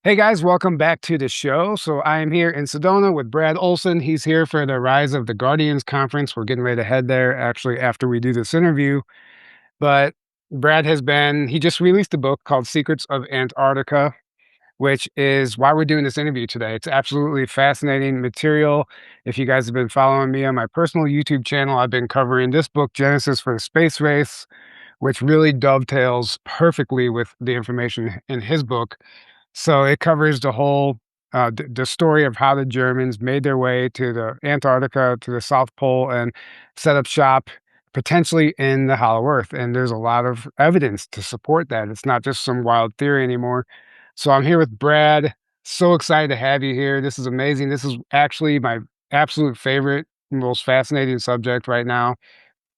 Hey guys, welcome back to the show. So I am here in Sedona with Brad Olsen. He's here for the Rise of the Guardians conference. We're getting ready to head there actually after we do this interview. But Brad he just released a book called Secrets of Antarctica, which is why we're doing this interview today. It's absolutely fascinating material. If you guys have been following me on my personal YouTube channel, I've been covering this book, Genesis for the Space Race, which really dovetails perfectly with the information in his book. So it covers the whole the story of how the Germans made their way to the Antarctica, to the South Pole, and set up shop potentially in the Hollow Earth. And there's a lot of evidence to support that. It's not just some wild theory anymore. So I'm here with Brad. So excited to have you here. This is amazing. This is actually my absolute favorite, most fascinating subject right now.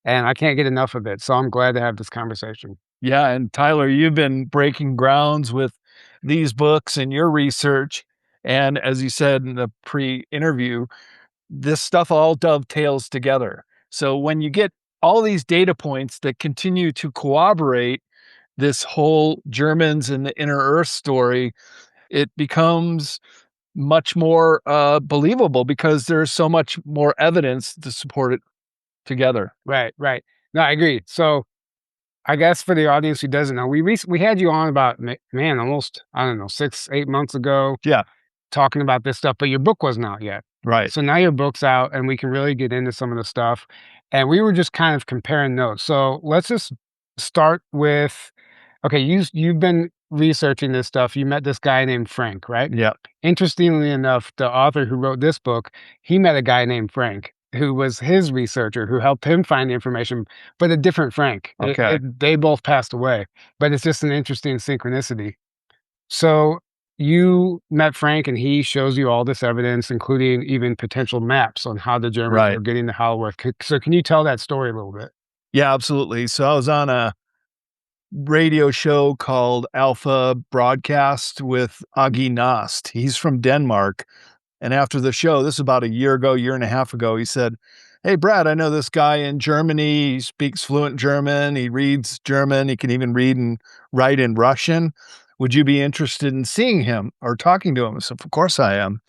And I can't get enough of it. So I'm glad to have this conversation. Yeah, and Tyler, you've been breaking grounds with these books and your research. And as you said in the pre-interview, this stuff all dovetails together. So when you get all these data points that continue to corroborate this whole Germans and the inner Earth story, it becomes much more believable because there's so much more evidence to support it together. Right, right. No, I agree. So I guess for the audience who doesn't know, we had you on about man almost I don't know 6-8 months ago Yeah, talking about this stuff, but your book wasn't out yet. right. So now your book's out, and we can really get into some of the stuff. And we were just kind of comparing notes. So let's just start with okay. You've been researching this stuff. You met this guy named Frank, right? Yeah. Interestingly enough, the author who wrote this book, he met a guy named Frank who was his researcher who helped him find the information, but a different Frank. Okay. They both passed away, but it's just an interesting synchronicity. So you met Frank and he shows you all this evidence, including even potential maps on how the Germans Right. were getting to Hollow Earth. So can you tell that story a little bit? Yeah, absolutely. So I was on a radio show called Alpha Broadcast with Agi Nast. He's from Denmark. And after the show, this is about a year ago, year and a half ago, he said, "Hey, Brad, I know this guy in Germany. He speaks fluent German. He reads German. He can even read and write in Russian. Would you be interested in seeing him or talking to him?" I said, "Of course I am.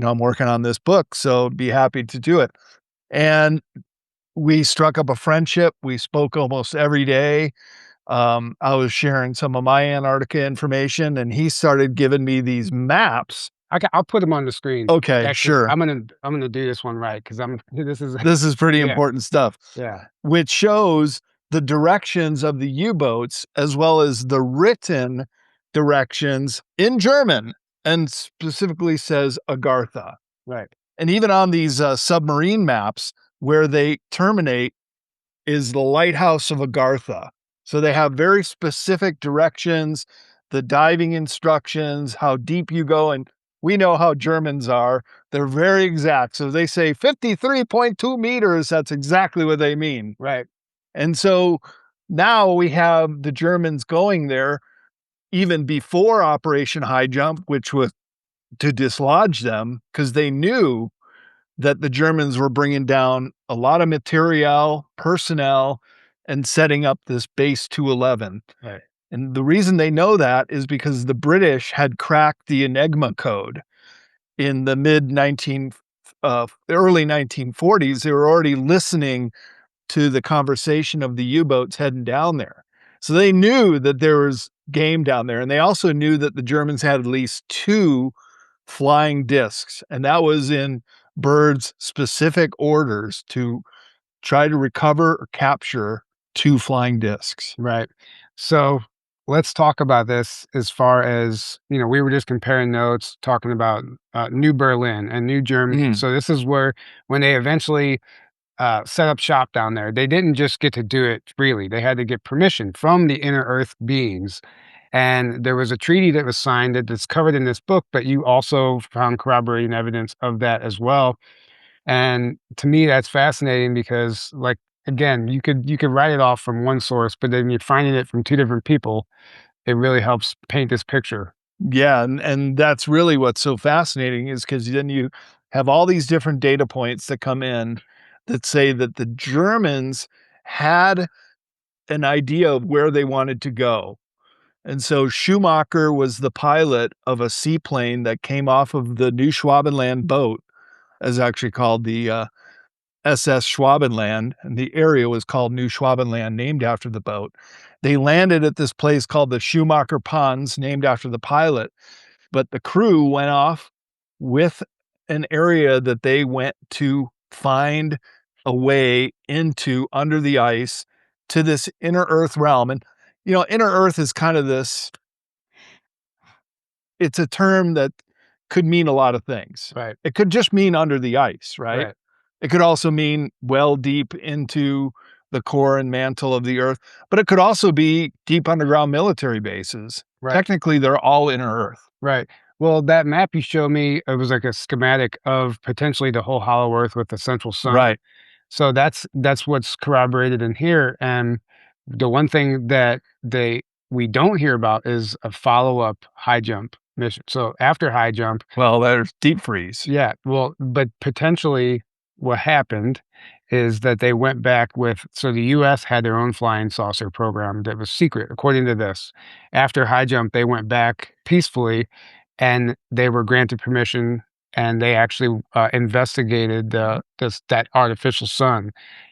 I'm working on this book, so be happy to do it." And we struck up a friendship. We spoke almost every day. I was sharing some of my Antarctica information, and he started giving me these maps. I'll put them on the screen. Okay, Actually, sure. I'm gonna do this one right because I'm this is This is pretty yeah, important stuff, yeah, which shows the directions of the U-boats as well as the written directions in German, and specifically says Agartha. right, And even on these submarine maps, where they terminate is the lighthouse of Agartha. So they have very specific directions, the diving instructions, how deep you go. And we know how Germans are. They're very exact. So they say 53.2 meters. That's exactly what they mean. right, And so now we have the Germans going there even before Operation High Jump, which was to dislodge them because they knew that the Germans were bringing down a lot of material, personnel, and setting up this base 211. right, And the reason they know that is because the British had cracked the Enigma code in the early 1940s. They were already listening to the conversation of the U-boats heading down there. So they knew that there was game down there. And they also knew that the Germans had at least 2 flying discs, and that was in Byrd's specific orders to try to recover or capture 2 flying discs. right. So let's talk about this as far as we were just comparing notes, talking about New Berlin and New Germany. Mm. So this is where when they eventually set up shop down there. They didn't just get to do it freely. They had to get permission from the inner earth beings. And there was a treaty that was signed that's covered in this book, but you also found corroborating evidence of that as well. And to me, that's fascinating because, like, again, you could write it off from one source, but then you're finding it from two different people. It really helps paint this picture. Yeah, and that's really what's so fascinating is because then you have all these different data points that come in that say that the Germans had an idea of where they wanted to go. And so Schumacher was the pilot of a seaplane that came off of the New Schwabenland boat, as actually called the SS Schwabenland, and the area was called New Schwabenland, named after the boat. They landed at this place called the Schumacher Ponds, named after the pilot, but the crew went off with an area that they went to find a way into under the ice to this inner earth realm. And, inner earth is kind of this, it's a term that could mean a lot of things. Right. It could just mean under the ice, right? Right. It could also mean well deep into the core and mantle of the earth, but it could also be deep underground military bases. Right. Technically, they're all inner earth. Right. Well, that map you showed me, it was like a schematic of potentially the whole hollow earth with the central sun. Right. So that's what's corroborated in here. And the one thing that we don't hear about is a follow-up high jump mission. So after high jump, Well, there's deep freeze. yeah, well, but potentially what happened is that they went back with, so the US had their own flying saucer program that was secret, according to this. After high jump, they went back peacefully and they were granted permission and they actually investigated that artificial sun,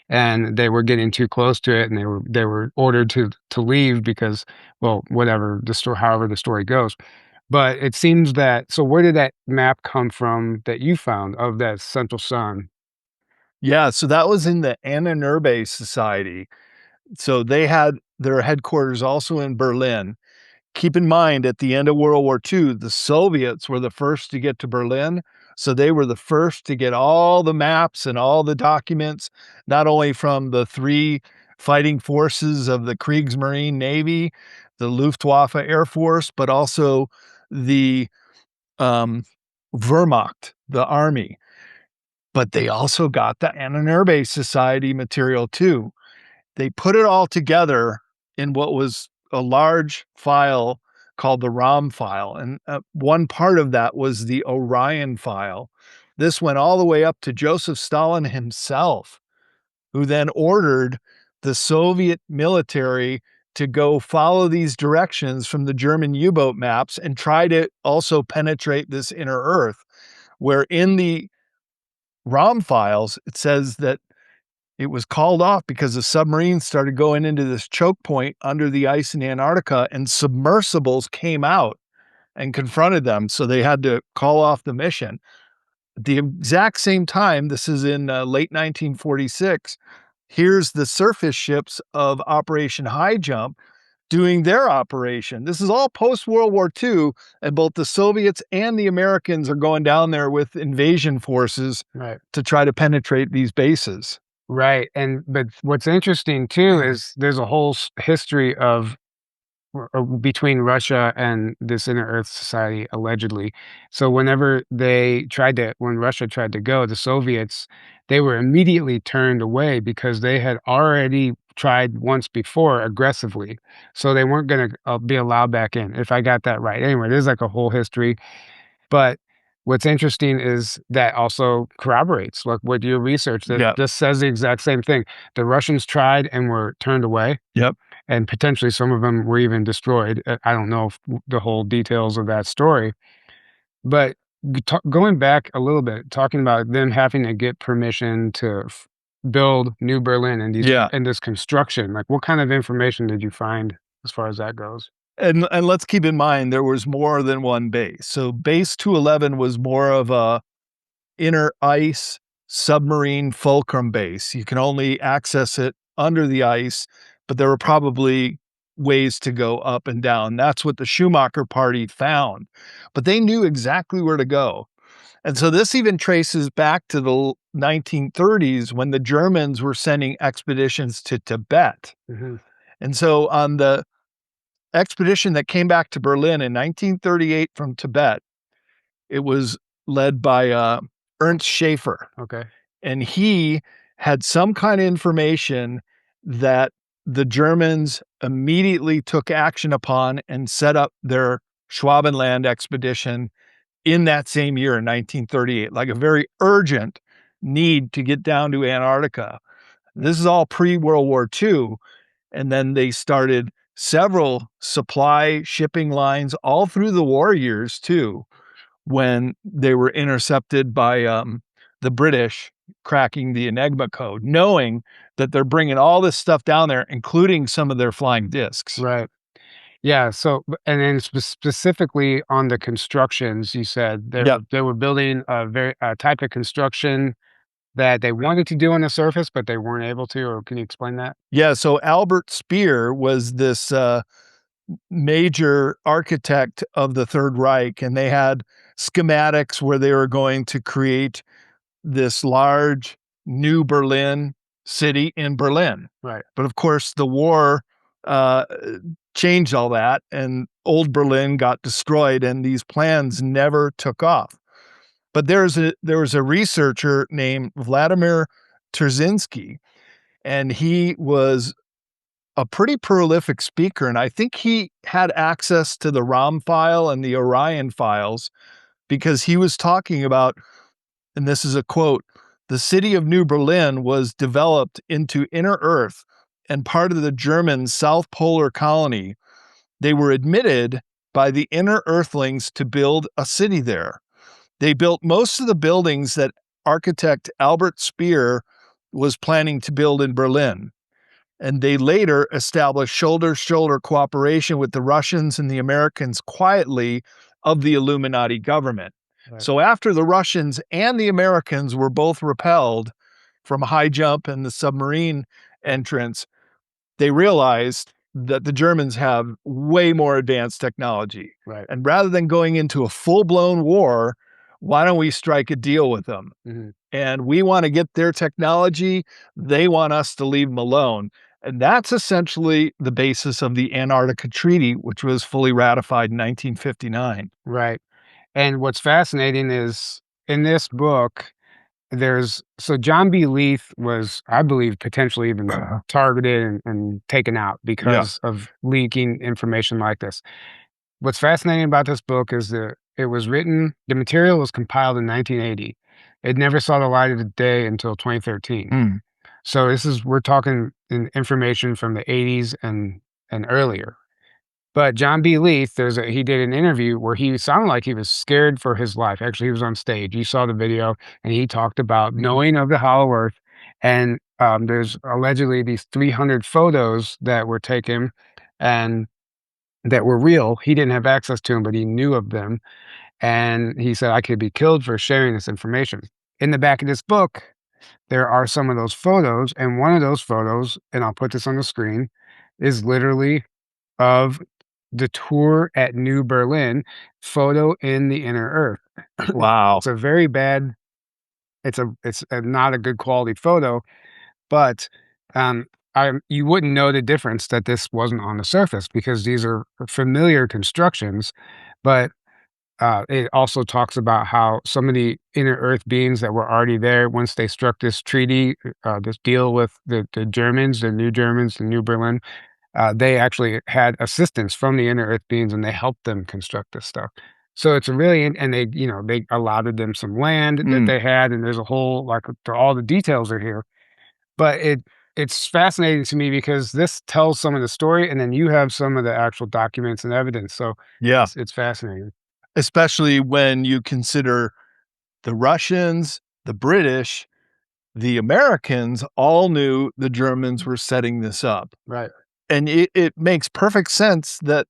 and they were getting too close to it and they were ordered to leave because, well, whatever the story, however the story goes. But it seems that, so where did that map come from that you found of that central sun? Yeah, so that was in the Anna Society. So they had their headquarters also in Berlin. Keep in mind, at the end of World War II, the Soviets were the first to get to Berlin. So they were the first to get all the maps and all the documents, not only from the three fighting forces of the Kriegsmarine Navy, the Luftwaffe Air Force, but also the um, Wehrmacht, the army. But they also got the Anna Society material too. They put it all together in what was a large file called the ROM file, and one part of that was the Orion file. This went all the way up to Joseph Stalin himself, who then ordered the Soviet military to go follow these directions from the German U-boat maps and try to also penetrate this inner earth, where in the ROM files, it says that it was called off because the submarines started going into this choke point under the ice in Antarctica, and submersibles came out and confronted them. So they had to call off the mission. At the exact same time, this is in late 1946, here's the surface ships of Operation High Jump doing their operation. This is all post World War II, and both the Soviets and the Americans are going down there with invasion forces Right. to try to penetrate these bases. Right. And but what's interesting too is there's a whole history of between Russia and this Inner Earth Society, allegedly. So when Russia tried to go, the Soviets, they were immediately turned away because they had already tried once before aggressively. So they weren't going to be allowed back in, if I got that right. Anyway, there's like a whole history. But what's interesting is that also corroborates like what your research that Yeah. just says the exact same thing. The Russians tried and were turned away, Yep. and potentially some of them were even destroyed. I don't know the whole details of that story, but going back a little bit, talking about them having to get permission to build New Berlin and Yeah. this construction, like what kind of information did you find as far as that goes? And let's keep in mind there was more than one base. So base 211 was more of a inner ice submarine fulcrum base. You can only access it under the ice, but there were probably ways to go up and down. That's what the Schumacher party found. But they knew exactly where to go. And so this even traces back to the 1930s when the Germans were sending expeditions to Tibet. Mhm. And so on the expedition that came back to Berlin in 1938 from Tibet, it was led by Ernst Schaefer, Okay. and he had some kind of information that the Germans immediately took action upon and set up their Schwabenland expedition in that same year in 1938, like a very urgent need to get down to Antarctica. This is all pre-World War II, and then they started several supply shipping lines all through the war years too, when they were intercepted by the British cracking the Enigma code, knowing that they're bringing all this stuff down there, including some of their flying discs. Right. Yeah, so and then specifically on the constructions, you said Yeah. they were building a type of construction that they wanted to do on the surface, but they weren't able to, or can you explain that? Yeah. So Albert Speer was this major architect of the Third Reich, and they had schematics where they were going to create this large New Berlin city in Berlin. Right, But of course, the war uh, changed all that, and old Berlin got destroyed, and these plans never took off. But there was a researcher named Vladimir Terzinsky, and he was a pretty prolific speaker, and I think he had access to the ROM file and the Aryan files because he was talking about, and this is a quote, "The city of New Berlin was developed into inner Earth and part of the German South Polar colony. They were admitted by the inner Earthlings to build a city there. They built most of the buildings that architect Albert Speer was planning to build in Berlin. And they later established shoulder-to-shoulder cooperation with the Russians and the Americans quietly of the Illuminati government." right, So after the Russians and the Americans were both repelled from high jump and the submarine entrance, they realized that the Germans have way more advanced technology. right. And rather than going into a full-blown war, why don't we strike a deal with them? Mhm. And we want to get their technology. They want us to leave them alone. And that's essentially the basis of the Antarctica Treaty, which was fully ratified in 1959. Right, and what's fascinating is in this book, so John B. Leith was, I believe, potentially even targeted and taken out Yeah. because of leaking information like this. What's fascinating about this book is that the material was compiled in 1980. It never saw the light of the day until 2013. Mm. So we're talking information from the 80s and earlier. But John B. Leith, he did an interview where he sounded like he was scared for his life. Actually, he was on stage. You saw the video, and he talked about knowing of the Hollow Earth. And there's allegedly these 300 photos that were taken and that were real. He didn't have access to them, but he knew of them. And he said, I could be killed for sharing this information. In the back of this book, there are some of those photos. And one of those photos, and I'll put this on the screen, is literally of the tour at New Berlin, photo in the inner earth. Wow. It's a very bad it's a not a good quality photo, but, you wouldn't know the difference that this wasn't on the surface because these are familiar constructions, but, it also talks about how some of the inner earth beings that were already there once they struck this treaty, this deal with the Germans, the Germans, the New Berlin, they actually had assistance from the inner earth beings and they helped them construct this stuff. So it's a really, and they allotted them some land that Mm. they had, and there's a whole, like, all the details are here. But it's fascinating to me because this tells some of the story, and then you have some of the actual documents and evidence. So Yeah. it's fascinating. Especially when you consider the Russians, the British, the Americans all knew the Germans were setting this up. Right. And it makes perfect sense that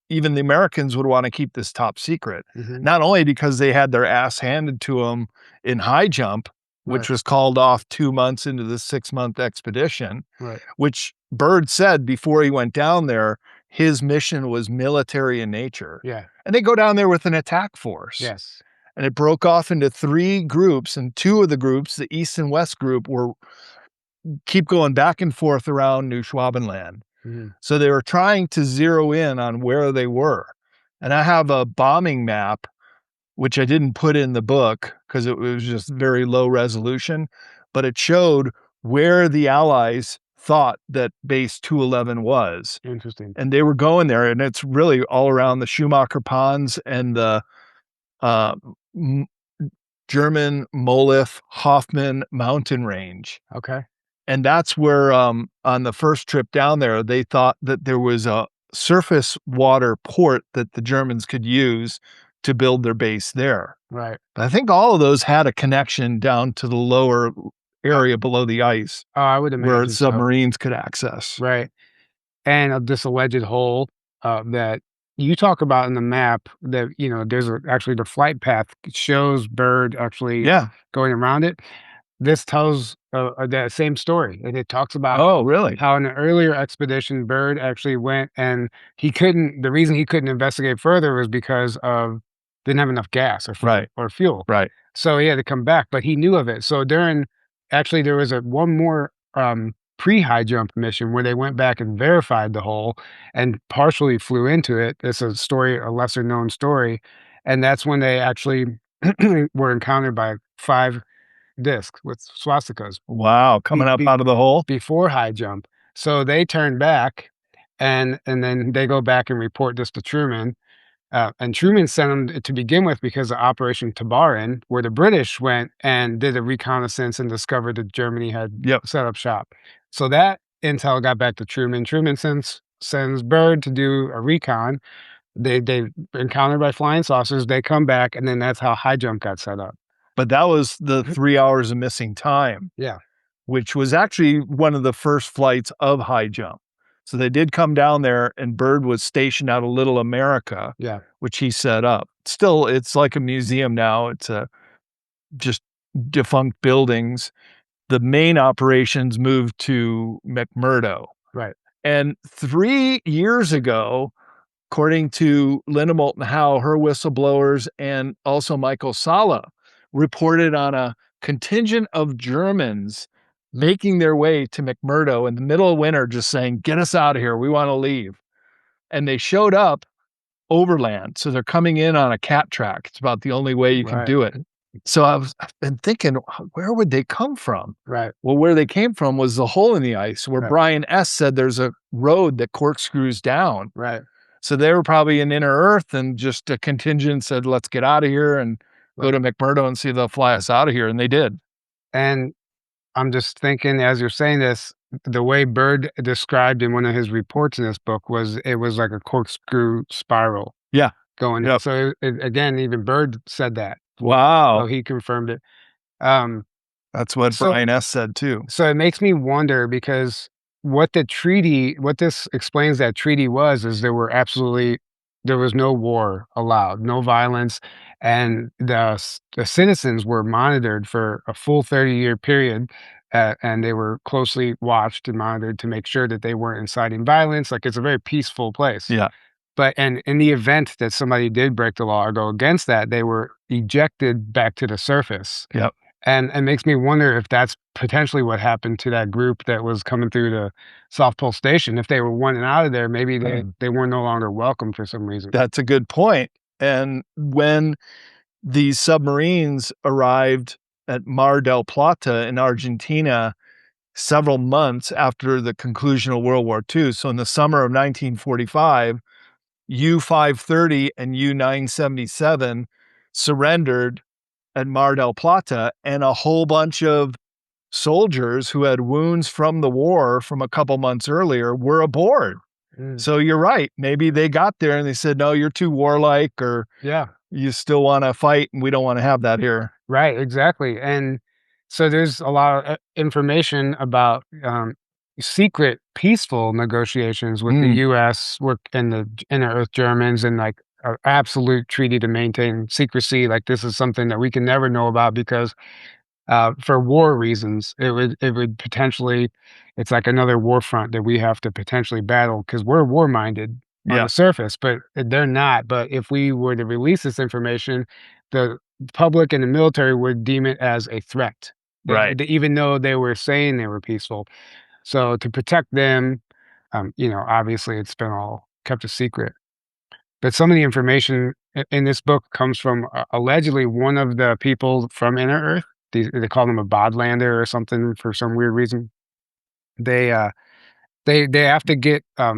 even the Americans would want to keep this top secret. Hmm. Not only because they had their ass handed to them in high jump, Right. which was called off 2 months into the 6-month expedition, Right. which Byrd said before he went down there, his mission was military in nature. Yeah. And they go down there with an attack force. Yes. And it broke off into 3 groups, and 2 of the groups, the East and West group, were keep going back and forth around New Schwabenland. Hmm. So they were trying to zero in on where they were. And I have a bombing map, which I didn't put in the book because it was just very low resolution, but it showed where the Allies thought that base 211 was. Interesting. And they were going there, and it's really all around the Schumacher Ponds and the uh, m- German Moloth Hoffman mountain range. Okay. And that's where, on the first trip down there, they thought that there was a surface water port that the Germans could use to build their base there. Right. But I think all of those had a connection down to the lower area below the ice Oh, I would where imagine so. submarines could access. Right. And of this alleged hole, that you talk about in the map that, there's actually the flight path shows Bird actually Yeah. going around it. This tells, that same story, and it talks about Oh, really? how in an earlier expedition, Bird actually went and the reason he couldn't investigate further was because of didn't have enough gas Right. or fuel. Right. So he had to come back, but he knew of it. So actually there was one more, pre-high jump mission where they went back and verified the hole and partially flew into it. It's a lesser known story, and that's when they actually were encountered by 5 discs with swastikas Wow. Coming be up be out of the hole? before high jump. So they turned back, and then they go back and report this to Truman, and Truman sent them to begin with because of Operation Tabarin, where the British went and did a reconnaissance and discovered that Germany had Yep. set up shop. So that intel got back to Truman. Truman sends Byrd to do a recon. They encountered by flying saucers. They come back, and then that's how high jump got set up. But that was the 3 hours of missing time, Yeah, which was actually one of the first flights of high jump. So they did come down there, and Byrd was stationed out of Little America, yeah, which he set up. Still, it's like a museum now. It's just defunct buildings. The main operations moved to McMurdo. right. And 3 years ago, according to Linda Moulton Howe, her whistleblowers, and also Michael Sala, reported on a contingent of Germans making their way to McMurdo in the middle of winter, just saying, "Get us out of here. We want to leave." And they showed up overland. So they're coming in on a cat track. It's about the only way you can Right, do it. So I've been thinking, where would they come from? right, Well, where they came from was the hole in the ice where right, Brian S. said there's a road that corkscrews down. right, So they were probably in inner earth, and just a contingent said, let's get out of here and go right. to McMurdo and see if they'll fly us out of here. And they did. And I'm just thinking as you're saying this, the way Byrd described in one of his reports in this book was it was like a corkscrew spiral Yeah. going in. Yep. So again, even Byrd said that. So Wow. he confirmed it. Um, That's what so Brian S. said too. so it makes me wonder because what this explains that treaty was is there was no war allowed, no violence, and the citizens were monitored for a full 30-year period, and they were closely watched and monitored to make sure that they weren't inciting violence. Like it's a very peaceful place. Yeah. But and in the event that somebody did break the law or go against that, they were ejected back to the surface. Yep. And it makes me wonder if that's potentially what happened to that group that was coming through the South Pole Station. If they were wanted out of there, maybe they were no longer welcome for some reason. That's a good point. And when these submarines arrived at Mar del Plata in Argentina several months after the conclusion of World War II. So in the summer of 1945, U-530 and U-977 surrendered at Mar del Plata, and a whole bunch of soldiers who had wounds from the war from a couple months earlier were aboard. Mm. So you're right. Maybe they got there and they said, no, you're too warlike, or Yeah, you still want to fight, and we don't want to have that here. right, exactly. And so there's a lot of information about secret peaceful negotiations with the Mm, US and the Inner Earth Germans and like an absolute treaty to maintain secrecy. Like this is something that we can never know about because for war reasons, it would potentially it's like another war front that we have to potentially battle because we're war minded on yeah, the surface, but they're not. But if we were to release this information, the public and the military would deem it as a threat, right. even though they were saying they were peaceful. So to protect them, obviously it's been all kept a secret. But some of the information in this book comes from allegedly one of the people from Inner Earth. They call them a Bodlander or something for some weird reason. They they have to get a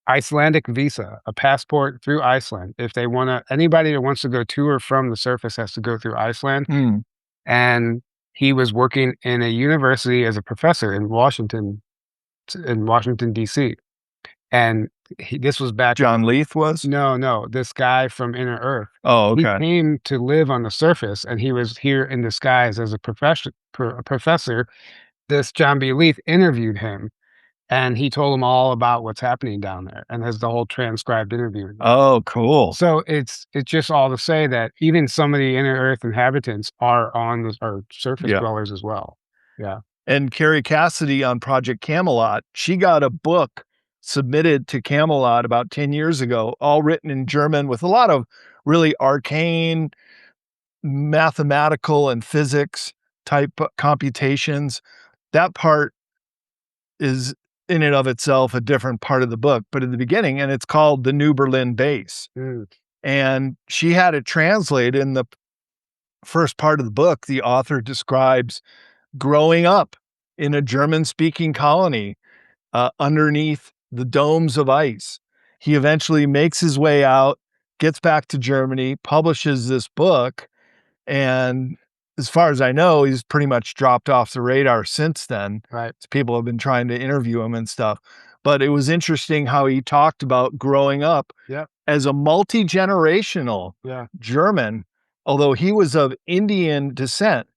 Icelandic visa, a passport through Iceland if they want to. Anybody that wants to go to or from the surface has to go through Iceland. Mm, And he was working in a university as a professor in Washington, DC, and this was back. John Leith was? No, no, this guy from Inner Earth. Oh, He okay. came to live on the surface, and he was here in disguise as a professor. This John B. Leith interviewed him, and he told him all about what's happening down there, and has the whole transcribed interview. Oh, cool. So it's just all to say that even some of the Inner Earth inhabitants are surface Yeah. dwellers as well. Yeah. And Carrie Cassidy on Project Camelot, she got a book submitted to Camelot about 10 years ago, all written in German with a lot of really arcane mathematical and physics type computations. That part is in and of itself a different part of the book, but in the beginning, and it's called the New Berlin Base. Mm, And she had it translate in the first part of the book. The author describes growing up in a German speaking colony underneath the domes of ice. He eventually makes his way out, gets back to Germany, publishes this book, and as far as I know, he's pretty much dropped off the radar since then. right. People have been trying to interview him and stuff. But it was interesting how he talked about growing up Yep. as a multi-generational Yeah. German, although he was of Indian descent.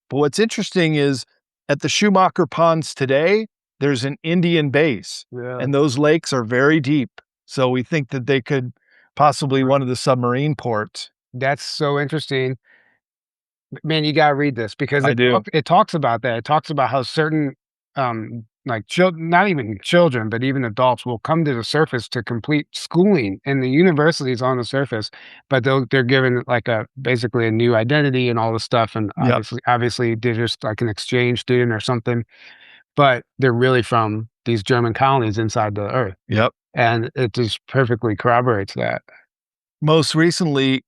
But what's interesting is at the Schumacher Ponds today, there's an Indian base, Yeah. and those lakes are very deep. So we think that they could possibly one of the submarine ports. That's so interesting. Man, you gotta read this because I do. it talks about that. It talks about how certain, like, not even children, but even adults will come to the surface to complete schooling in the universities on the surface, but they're given, like, basically a new identity and all this stuff, and Yep. obviously, they're just like an exchange student or something, but they're really from these German colonies inside the Earth, Yep. and it just perfectly corroborates that. Most recently,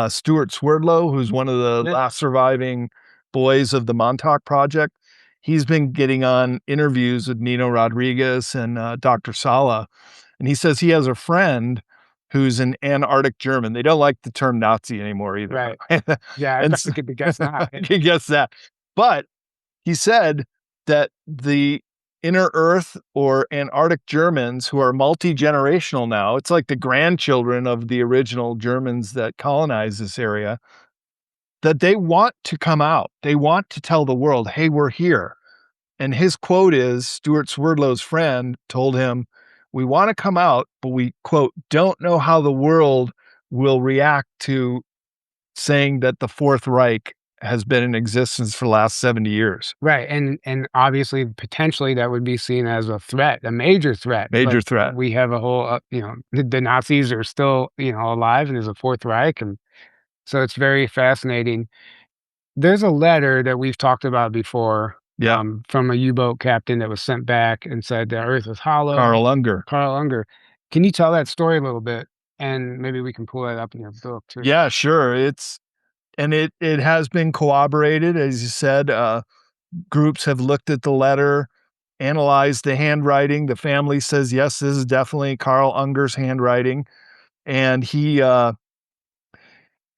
Stuart Swerdlow, who's one of the Yeah. last surviving boys of the Montauk Project, he's been getting on interviews with Nino Rodriguez and Dr. Sala. And he says he has a friend who's an Antarctic German. They don't like the term Nazi anymore either. Right. Yeah, And I could guess not. he gets that. But he said that the Inner Earth or Antarctic Germans who are multi-generational now, it's like the grandchildren of the original Germans that colonized this area, that they want to come out. They want to tell the world, hey, we're here. And his quote is Stuart Swerdlow's friend told him, we want to come out, but we, quote, don't know how the world will react to saying that the Fourth Reich has been in existence for the last 70 years. Right, and obviously, potentially, that would be seen as a threat, a major threat, but Major threat. we have a whole, the Nazis are still, alive, and there's a Fourth Reich, and so it's very fascinating. There's a letter that we've talked about before, Yeah. from a U-boat captain that was sent back and said, "The Earth is hollow." Carl Unger. Carl Unger. Can you tell that story a little bit? And maybe we can pull that up in your book too. Yeah, sure. It has been corroborated, as you said. Groups have looked at the letter, analyzed the handwriting. The family says, yes, this is definitely Carl Unger's handwriting. And he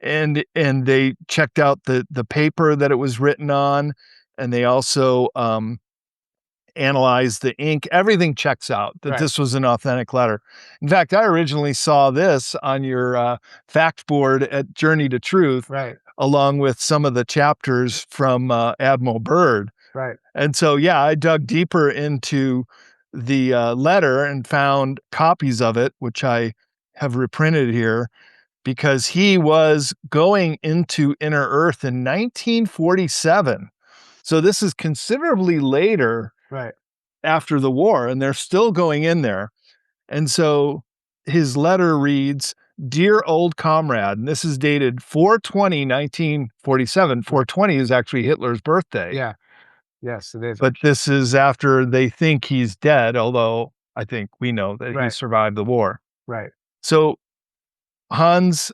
and they checked out the paper that it was written on, and they also analyzed the ink. Everything checks out that Right. this was an authentic letter. In fact, I originally saw this on your fact board at Journey to Truth, Right, along with some of the chapters from Admiral Byrd. right. And so, yeah, I dug deeper into the letter and found copies of it, which I have reprinted here, because he was going into Inner Earth in 1947. So this is considerably later Right. after the war, and they're still going in there. And so his letter reads, Dear old comrade, and this is dated 4/20, 1947. 4/20 is actually Hitler's birthday. Yeah. Yes, it is. But this is after they think he's dead, although I think we know that he Right. survived the war. Right. So Hans,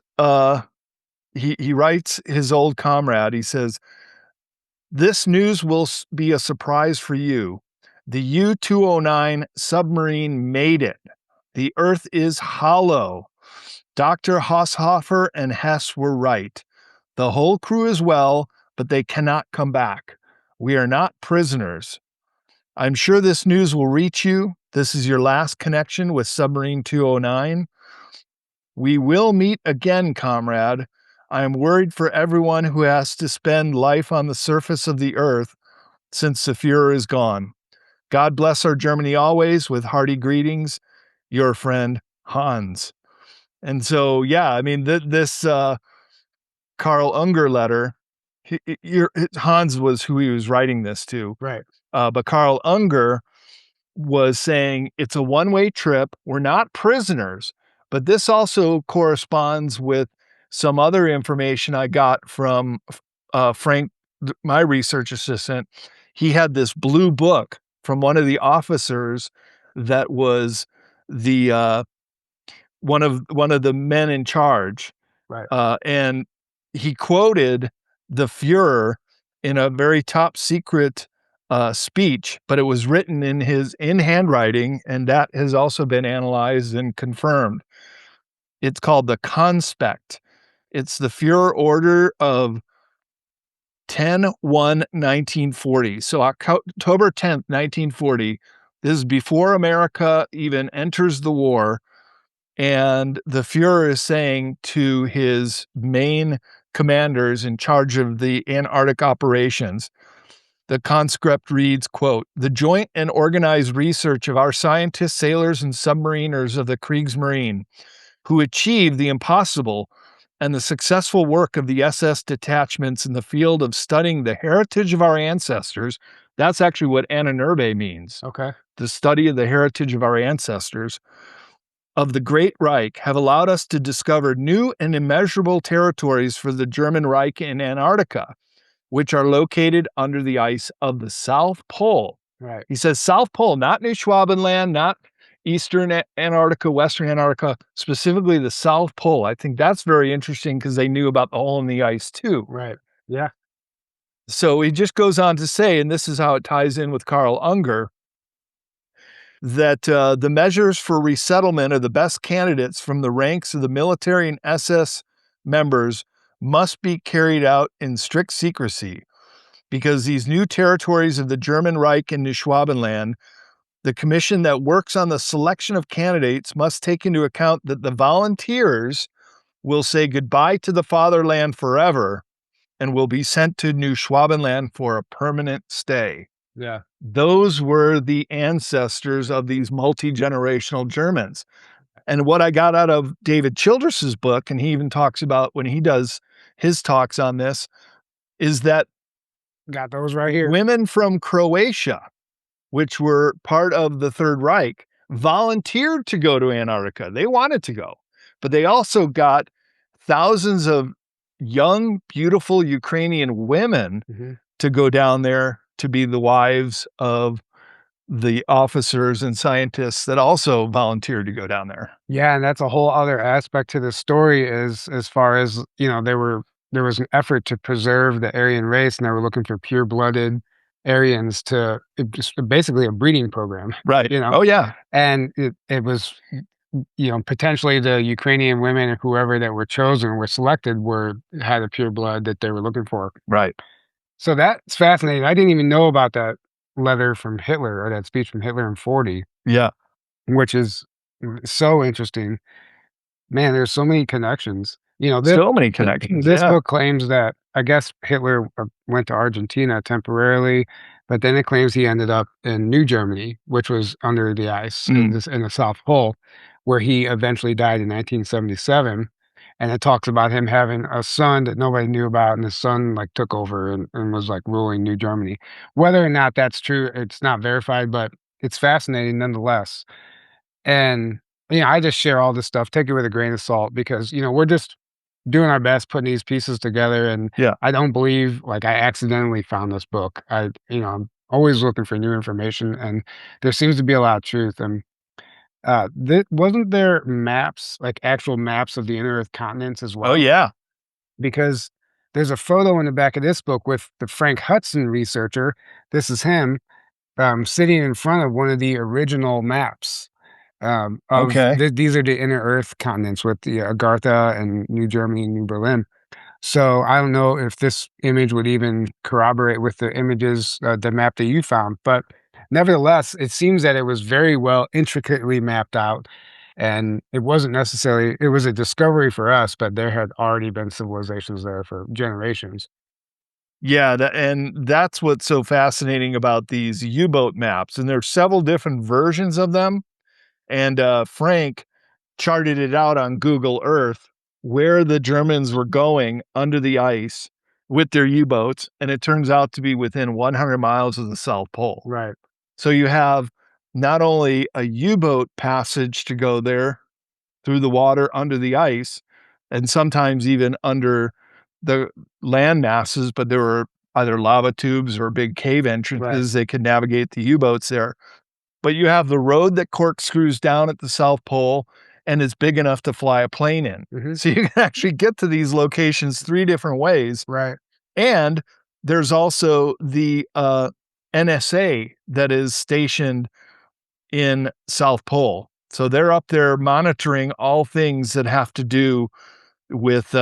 he writes his old comrade. He says, "This news will be a surprise for you. The U-209 submarine made it. The Earth is hollow. Dr. HAUSHOFER and HESS were right. The whole crew is well, but they cannot come back. We are not prisoners. I'm sure this news will reach you. This is your last connection with Submarine 209. We will meet again, comrade. I am worried for everyone who has to spend life on the surface of the earth since the Fuhrer is gone. God bless our Germany always, with hearty greetings, your friend Hans. And so, yeah, I mean, this Carl Unger letter, Hans was who he was writing this to. Right. But Carl Unger was saying it's a one-way trip. We're not prisoners. But this also corresponds with some other information I got from Frank, my research assistant. He had this blue book from one of the officers that was the one of the men in charge. Right. And he quoted the Fuhrer in a very top secret speech, but it was written in handwriting, and that has also been analyzed and confirmed. It's called the Conspect. It's the Fuhrer order of 10/1/1940. So October 10th, 1940. This is before America even enters the war. And the Fuhrer is saying to his main commanders in charge of the Antarctic operations, the conscript reads, quote, "The joint and organized research of our scientists, sailors, and submariners of the Kriegsmarine, who achieved the impossible, and the successful work of the SS detachments in the field of studying the heritage of our ancestors." That's actually what Ahnenerbe means. Okay. The study of the heritage of our ancestors of the Great Reich have allowed us to discover new and immeasurable territories for the German Reich in Antarctica, which are located under the ice of the South Pole. Right. He says South Pole, not New Schwabenland, not Eastern Antarctica, Western Antarctica, specifically the South Pole. I think that's very interesting because they knew about the hole in the ice too. Right. Yeah. So he just goes on to say, and this is how it ties in with Carl Unger, that the measures for resettlement of the best candidates from the ranks of the military and SS members must be carried out in strict secrecy, because these new territories of the German Reich and New Schwabenland, the commission that works on the selection of candidates must take into account that the volunteers will say goodbye to the fatherland forever and will be sent to New Schwabenland for a permanent stay. Yeah. Those were the ancestors of these multi-generational Germans. And what I got out of David Childress's book, and he even talks about when he does his talks on this, is that Got those right here. women from Croatia, which were part of the Third Reich, volunteered to go to Antarctica. They wanted to go, but they also got thousands of young, beautiful Ukrainian women to go down there to be the wives of the officers and scientists that also volunteered to go down there. Yeah, and that's a whole other aspect to the story is as far as, there was an effort to preserve the Aryan race, and they were looking for pure-blooded Aryans to just basically a breeding program, Right. you know? Oh, yeah. And it was, potentially the Ukrainian women or whoever that were chosen, were selected, had a pure blood that they were looking for. Right. So that's fascinating. I didn't even know about that letter from Hitler or that speech from Hitler in 40, Yeah. which is so interesting. Man, there's so many connections. This So many connections. this Yeah. book claims that I guess Hitler went to Argentina temporarily, but then it claims he ended up in New Germany, which was under the ice in the South Pole, where he eventually died in 1977. And it talks about him having a son that nobody knew about, and his son like took over and was like ruling New Germany. Whether or not that's true, it's not verified, but it's fascinating nonetheless. And I just share all this stuff, take it with a grain of salt because, we're just doing our best putting these pieces together. And Yeah. I don't believe like I accidentally found this book. I'm always looking for new information, and there seems to be a lot of truth. And wasn't there maps, like actual maps of the inner Earth continents as well? Oh, yeah. Because there's a photo in the back of this book with the Frank Hudson researcher. This is him sitting in front of one of the original maps. Okay. These are the inner Earth continents with the Agartha and New Germany and New Berlin. So I don't know if this image would even corroborate with the images, the map that you found, but nevertheless, it seems that it was very well intricately mapped out. And it wasn't necessarily, it was a discovery for us, but there had already been civilizations there for generations. Yeah, and that's what's so fascinating about these U-boat maps, and there's several different versions of them, and, Frank charted it out on Google Earth where the Germans were going under the ice with their U-boats, and it turns out to be within 100 miles of the South Pole. Right. So you have not only a U-boat passage to go there through the water under the ice, and sometimes even under the land masses, but there were either lava tubes or big cave Right. entrances they could navigate the U-boats there. But you have the road that corkscrews down at the South Pole and is big enough to fly a plane in. Hmm. So you can actually get to these locations 3 different ways, Right. and there's also the, NSA that is stationed in South Pole. So they're up there monitoring all things that have to do with,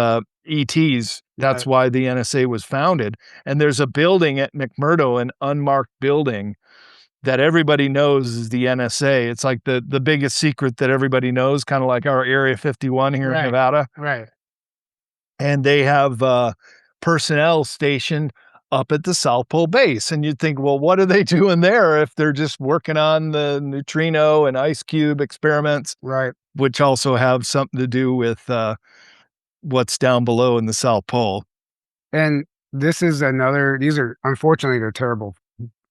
ETs. That's Right. why the NSA was founded, and there's a building at McMurdo, an unmarked building that everybody knows is the NSA. It's like the biggest secret that everybody knows, kinda like our Area 51 here in Right. Nevada, Right. and they have, personnel stationed up at the South Pole base, and you'd think, "Well, what are they doing there if they're just working on the neutrino and ice cube experiments?" Right. Which also have something to do with, what's down below in the South Pole. And this is another, these are, unfortunately, they're terrible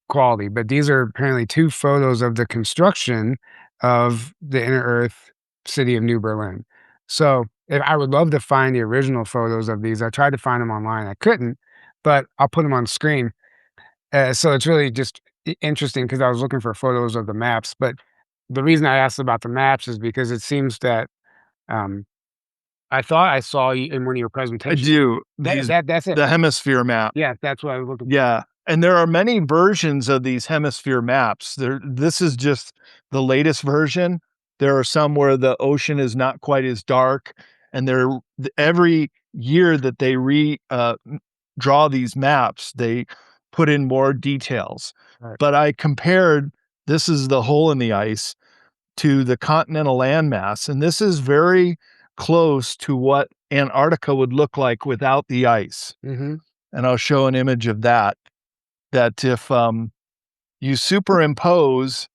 quality, but these are apparently two photos of the construction of the inner earth city of New Berlin. So if I would love to find the original photos of these. I tried to find them online. I couldn't, but I'll put them on the screen. So it's really just interesting because I was looking for photos of the maps. But the reason I asked about the maps is because it seems that um, I thought I saw you in one of your I presentations. do. That These that's it. the hemisphere map. Yeah, that's what I was looking. Yeah, and there are many versions of these hemisphere maps. This is just the latest version. There are some where the ocean is not quite as dark, and every year that they draw these maps, they put in more details. Right. But I compared this is the hole in the ice to the continental landmass, and this is very close to what Antarctica would look like without the ice. Hmm. And I'll show an image of that, that if, you superimpose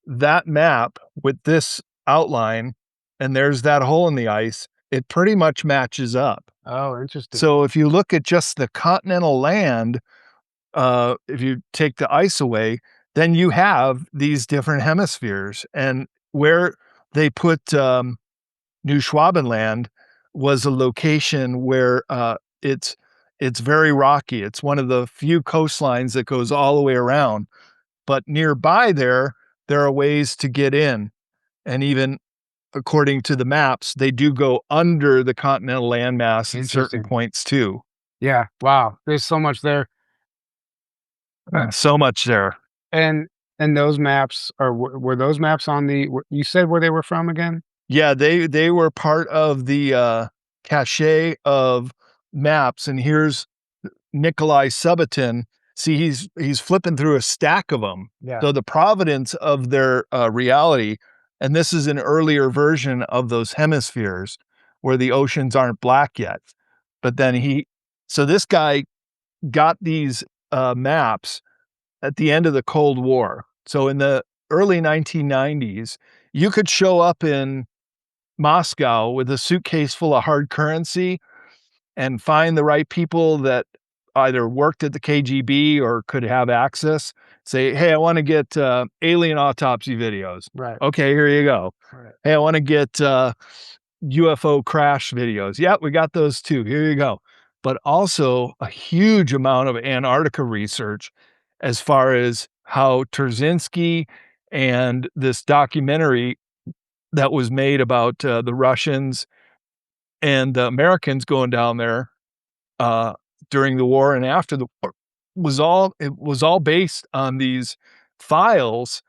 that map with this outline, and there's that hole in the ice, it pretty much matches up. Oh, interesting. So if you look at just the continental land, if you take the ice away, then you have these different hemispheres. And where they put, New Schwabenland was a location where, it's very rocky. It's one of the few coastlines that goes all the way around, but nearby there are ways to get in, and even according to the maps, they do go under the continental landmass at certain Interesting. points too. Yeah. Wow. There's so much there. So much there. And and those maps are were those maps on the you said where they were from again? Yeah, they were part of the, cache of maps, and here's Nikolai Subotin. See, he's flipping through a stack of them. Yeah. So the providence of their, reality, and this is an earlier version of those hemispheres where the oceans aren't black yet. But then so this guy got these, maps at the end of the Cold War. So in the early 1990s, you could show up in Moscow with a suitcase full of hard currency and find the right people that either worked at the KGB or could have access. Say, "Hey, I wanna get, alien autopsy videos." Right. "Okay, here you go." Right. "Hey, I wanna get, UFO crash videos." "Yep, we got those too. Here you go." But also a huge amount of Antarctica research as far as how Terzinsky and this documentary that was made about, the Russians and the Americans going down there, uh, during the war and after the war it was all based on these files,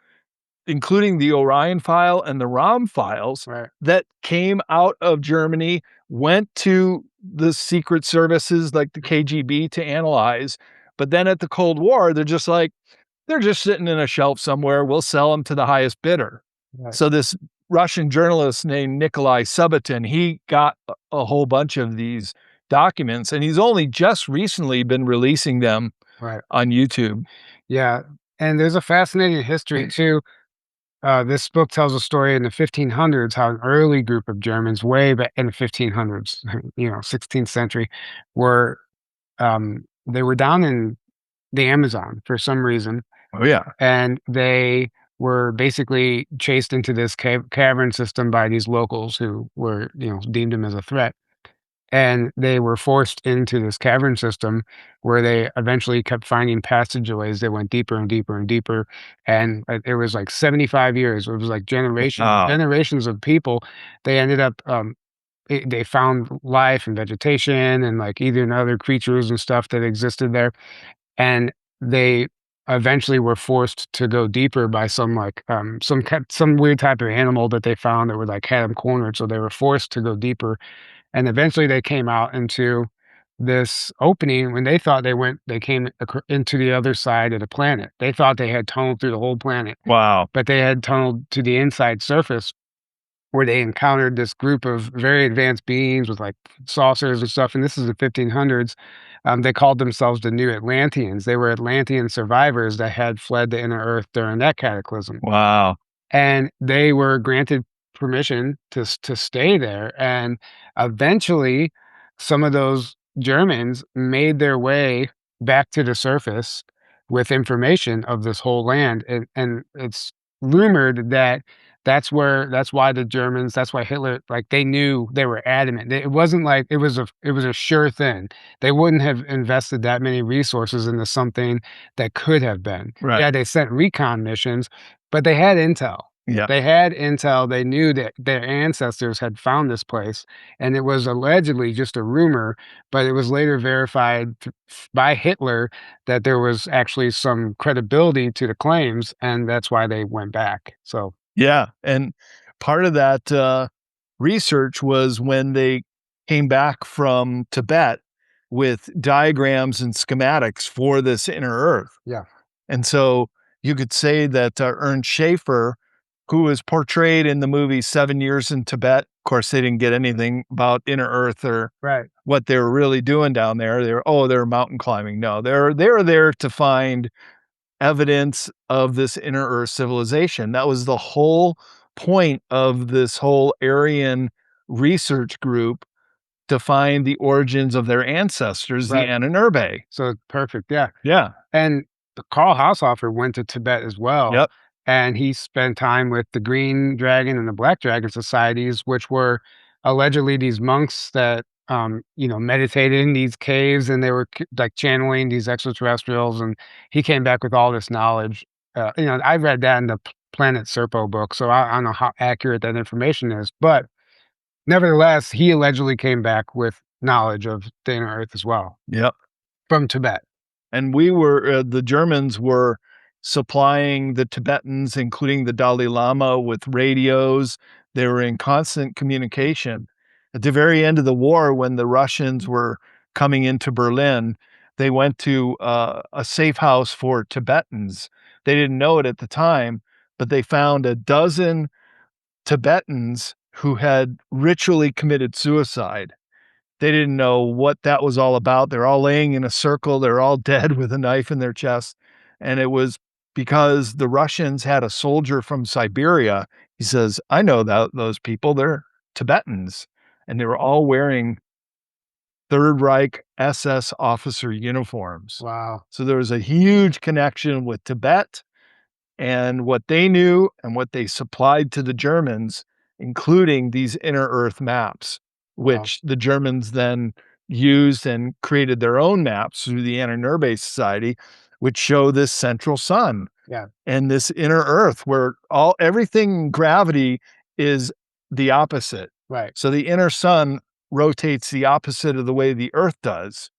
including the Orion file and the ROM files Right. that came out of Germany went to the secret services like the KGB to analyze. But then at the Cold War, they're just like, they're just sitting in a shelf somewhere. We'll sell them to the highest bidder. Right. So this Russian journalist named Nikolai Subotin, he got a whole bunch of these documents, and he's only just recently been releasing them Right. on YouTube. Yeah. And there's a fascinating history too. This book tells a story in the 1500s how an early group of Germans, way back in the 1500s, 16th century, were they were down in the Amazon for some reason, Oh yeah. and they were basically chased into this cavern system by these locals who were, deemed them as a threat. And they were forced into this cavern system where they eventually kept finding passageways that went deeper and deeper and deeper. And it was like 75 years. It was like Oh, generations of people. They ended up, they found life and vegetation and like either other creatures and stuff that existed there. And they eventually were forced to go deeper by some like some weird type of animal that they found that would like had them cornered. So they were forced to go deeper, and eventually they came out into this opening when they thought they came into the other side of the planet. They thought they had tunneled through the whole planet, wow. but they had tunneled to the inside surface where they encountered this group of very advanced beings with like saucers and stuff. And this is the 1500s. They called themselves the New Atlanteans. They were Atlantean survivors that had fled the inner Earth during that cataclysm, Wow. and they were granted permission to stay there, and eventually, some of those Germans made their way back to the surface with information of this whole land, and it's rumored that that's why Hitler, like, they knew, they were adamant. It wasn't like it was a sure thing. They wouldn't have invested that many resources into something that could have been. Right. Yeah, they sent recon missions, but they had intel. Yeah. They had intel, they knew that their ancestors had found this place, and it was allegedly just a rumor, but it was later verified by Hitler that there was actually some credibility to the claims, and that's why they went back. So, Yeah, and part of that, research was when they came back from Tibet with diagrams and schematics for this inner Earth, yeah, and so you could say that, Ernst Schaefer, who was portrayed in the movie 7 Years in Tibet, of course, they didn't get anything about inner Earth or right, what they were really doing down there. They were mountain climbing. No, they were there to find evidence of this inner Earth civilization. That was the whole point of this whole Aryan research group, to find the origins of their ancestors, the right. Anunnaki. So perfect, yeah. Yeah. And Karl Haushofer went to Tibet as well, Yep. and he spent time with the Green Dragon and the Black Dragon societies, which were allegedly these monks that, meditated in these caves, and they were like channeling these extraterrestrials. And he came back with all this knowledge. I read that in the Planet Serpo book, so I don't know how accurate that information is, but nevertheless, he allegedly came back with knowledge of the inner Earth as well Yep. from Tibet. And the Germans were supplying the Tibetans, including the Dalai Lama, with radios. They were in constant communication. At the very end of the war, when the Russians were coming into Berlin, they went to a safe house for Tibetans. They didn't know it at the time, but they found a dozen Tibetans who had ritually committed suicide. They didn't know what that was all about. They're all laying in a circle. They're all dead with a knife in their chest. And it was because the Russians had a soldier from Siberia. He says, I know those people. They're Tibetans. And they were all wearing Third Reich SS officer uniforms. Wow. So there was a huge connection with Tibet and what they knew and what they supplied to the Germans, including these inner Earth maps, Wow. which the Germans then used and created their own maps through the Anunnaki Society, which show this central sun Yeah. and this inner Earth where everything gravity is the opposite. Right. So the inner sun rotates the opposite of the way the Earth does.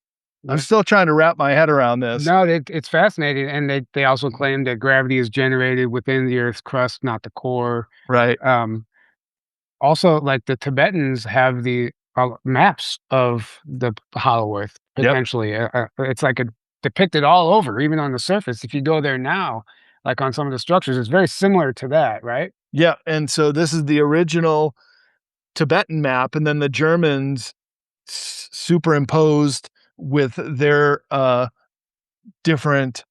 I'm Yeah. still trying to wrap my head around this. No, it's fascinating, and they also claim that gravity is generated within the Earth's crust, not the core. Right. Also, like, the Tibetans have maps of the Hollow Earth, Yep. potentially. It's like a depicted all over, even on the surface. If you go there now, like on some of the structures, it's very similar to that, right? Yeah, and so this is the original Tibetan map, and then the Germans superimposed with their different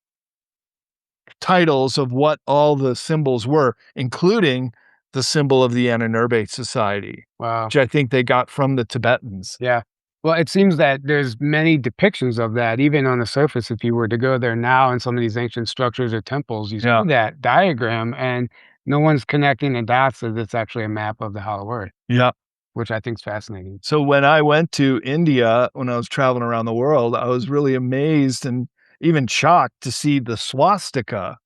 titles of what all the symbols were, including the symbol of the Anunnaki Society, Wow. which I think they got from the Tibetans. Yeah. Well, it seems that there's many depictions of that, even on the surface. If you were to go there now in some of these ancient structures or temples, you Yeah, see that diagram, and no one's connecting the dots that it's actually a map of the Hollow Earth, yeah. which I think is fascinating. So when I went to India, when I was traveling around the world, I was really amazed and even shocked to see the swastika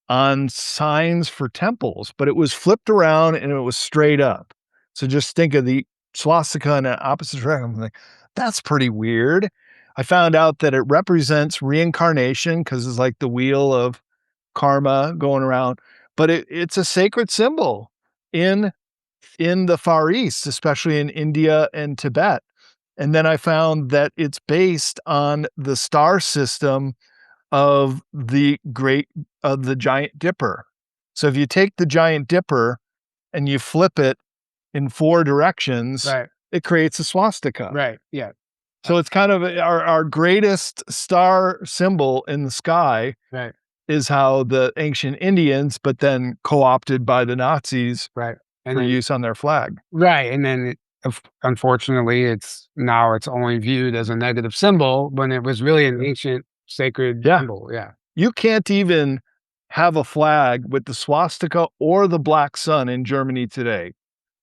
on signs for temples, but it was flipped around and it was straight up. So just think of the swastika in an opposite direction. I'm like, that's pretty weird. I found out that it represents reincarnation because it's like the wheel of karma going around, but it's a sacred symbol in the Far East, especially in India and Tibet. And then I found that it's based on the star system of the Giant Dipper. So if you take the Giant Dipper and you flip it in 4 directions, Right. it creates a swastika. Right. Yeah. So it's kind of our greatest star symbol in the sky Right. is how the ancient Indians, but then co-opted by the Nazis Right. And for then use on their flag. right, and then unfortunately, it's only viewed as a negative symbol when it was really an ancient sacred Yeah. symbol. Yeah. You can't even have a flag with the swastika or the black sun in Germany today.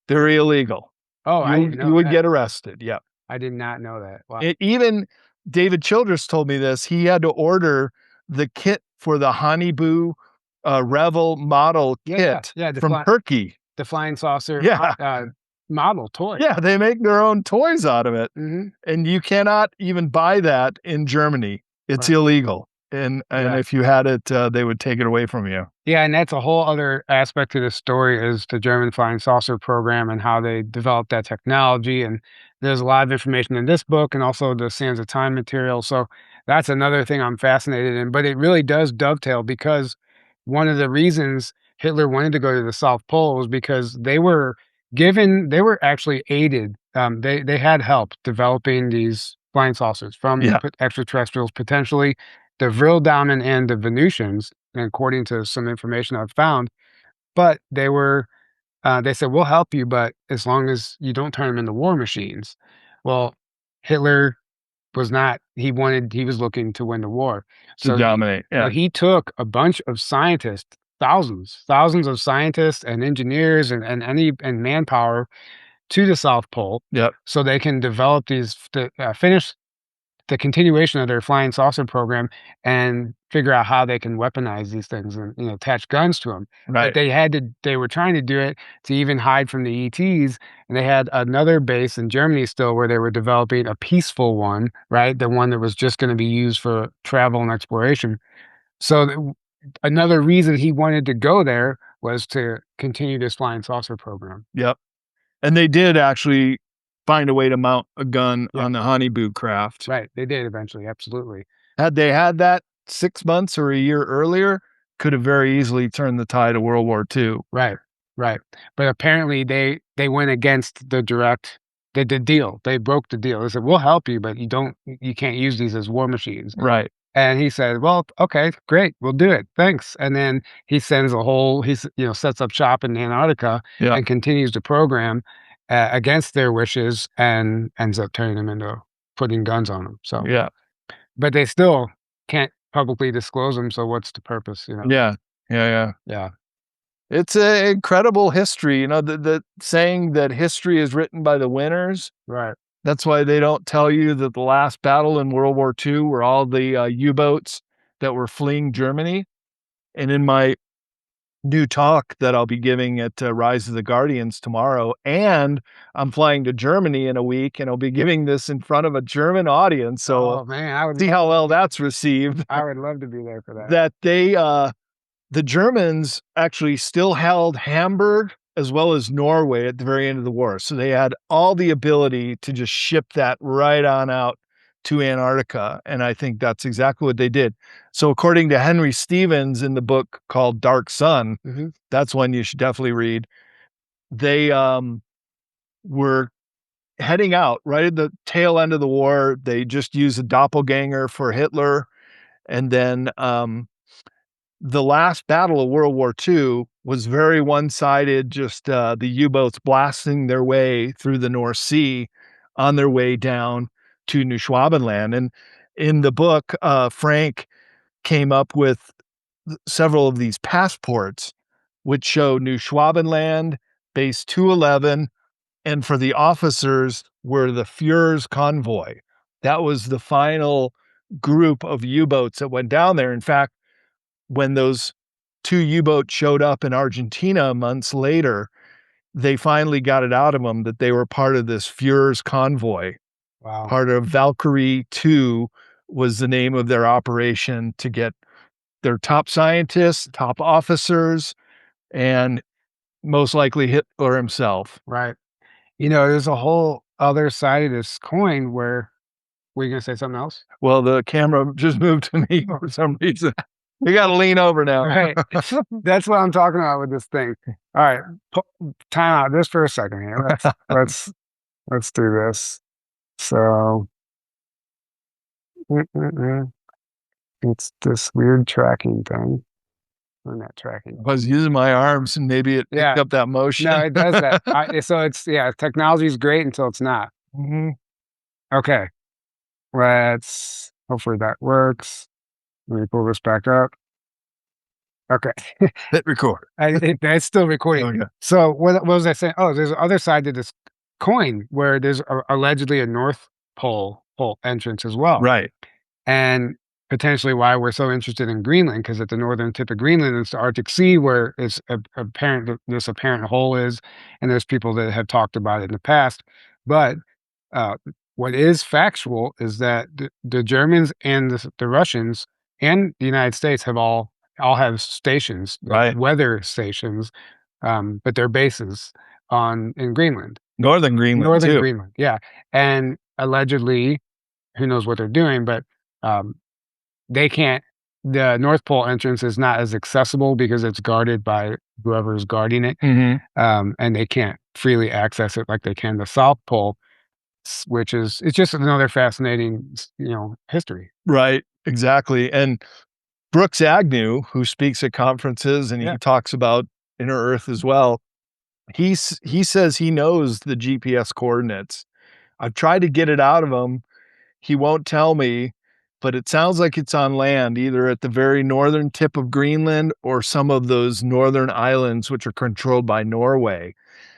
They're illegal. Oh, I You didn't you know would that. get arrested, yeah. I did not know that. Wow. Even David Childress told me this, he had to order the kit for the Honeyboo, Revel model Yeah, yeah, kit yeah. from Turkey. The flying saucer Yeah, model toy. yeah, they make their own toys out of it, Hmm. and you cannot even buy that in Germany. It's Right. illegal, and Right. if you had it, they would take it away from you. Yeah, and that's a whole other aspect to this story is the German flying saucer program and how they developed that technology. And there's a lot of information in this book and also the Sands of Time material. So that's another thing I'm fascinated in. But it really does dovetail because one of the reasons Hitler wanted to go to the South Pole was because they were actually aided. They had help developing these flying saucers from Yeah, extraterrestrials, potentially the Vril and the Venusians, according to some information I've found. But they said, "We'll help you, but as long as you don't turn them into war machines." Well, Hitler was not he was looking to win the war. to So dominate, yeah, he took a bunch of scientists, thousands of scientists and engineers and manpower to the South Pole yep, so they can develop finish the continuation of their flying saucer program and figure out how they can weaponize these things and, attach guns to them. But right, they were trying to do it to even hide from the ETs, and they had another base in Germany still where they were developing a peaceful one, right? The one that was just gonna be used for travel and exploration. So, another reason he wanted to go there was to continue this flying saucer program. yep, and they did actually find a way to mount a gun Yeah, on the Honeyboo craft. right, they did eventually, absolutely. Had they had that 6 months or a year earlier, could have very easily turned the tide of World War II. Right, right. But apparently they went against the deal. They broke the deal. They said, "We'll help you, but you can't use these as war machines." Right, And he said, "Well, okay, great, we'll do it. Thanks." And then he sends sets up shop in Antarctica yeah, and continues the program against their wishes and ends up turning them into putting guns on them. So, yeah, but they still can't publicly disclose them. So what's the purpose? yeah, yeah, yeah. Yeah. It's a incredible history, the saying that history is written by the winners. Right. That's why they don't tell you that the last battle in World War II were all the, U-boats that were fleeing Germany, and in my new talk that I'll be giving at, Rise of the Guardians tomorrow, and I'm flying to Germany in a week, and I'll be giving this in front of a German audience, so Oh man, see how well that's received, I would love to be there for that. that the Germans actually still held Hamburg as well as Norway at the very end of the war. So they had all the ability to just ship that right on out to Antarctica. And I think that's exactly what they did. So according to Henry Stevens in the book called Dark Sun, that's one you should definitely read. They were heading out right at the tail end of the war. They just used a doppelganger for Hitler. And then the last battle of World War II was very one-sided, just the U-boats blasting their way through the North Sea on their way down to New Schwabenland. And in the book, Frank came up with several of these passports, which show New Schwabenland, Base 211, and for the officers were the Fuhrer's convoy. That was the final group of U-boats that went down there. In fact, when those 2 U-boats showed up in Argentina months later, they finally got it out of them that they were part of this Fuhrer's convoy. Wow. Part of Valkyrie 2 was the name of their operation to get their top scientists, top officers, and most likely Hitler himself. Right. You know, there's a whole other side of this coin where were you gonna say something else? Well, the camera just moved to me for some reason. We gotta lean over now. Right. That's what I'm talking about with this thing. All right, time out just for a second here. Let's do this. So it's this weird tracking thing. Or not tracking. I was using my arms and maybe it picked up that motion. No, it does that. So it's technology is great until it's not. Okay. Let's hopefully that works. Let me pull this back up. Okay. Hit record. That's still recording. Okay. So what was I saying? Oh, there's the other side to this coin where there's allegedly a North Pole entrance as well. Right. And potentially why we're so interested in Greenland, because at the northern tip of Greenland, it's the Arctic Sea where it's apparent this apparent hole is, and there's people that have talked about it in the past. But what is factual is that the Germans and the Russians and the United States have all have stations, Right. weather stations, but they're bases in Greenland. Northern Greenland too. Greenland, yeah. And allegedly, who knows what they're doing, but they can't the North Pole entrance is not as accessible because it's guarded by whoever's guarding it. And they can't freely access it like they can the South Pole, which is it's just another fascinating, history. Right, exactly. And Brooks Agnew, who speaks at conferences and he talks about inner Earth as well, he says he knows the GPS coordinates. I've tried to get it out of him. He won't tell me, but it sounds like it's on land, either at the very northern tip of Greenland or some of those northern islands which are controlled by Norway.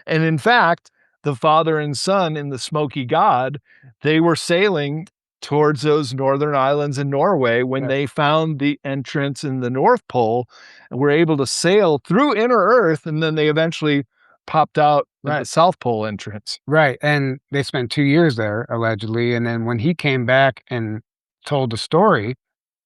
And in fact, the father and son in the Smoky God, they were sailing towards those northern islands in Norway when they found the entrance in the North Pole and were able to sail through inner Earth, and then they eventually popped out at the South Pole entrance. Right, and they spent 2 years there, allegedly, and then when he came back and told the story,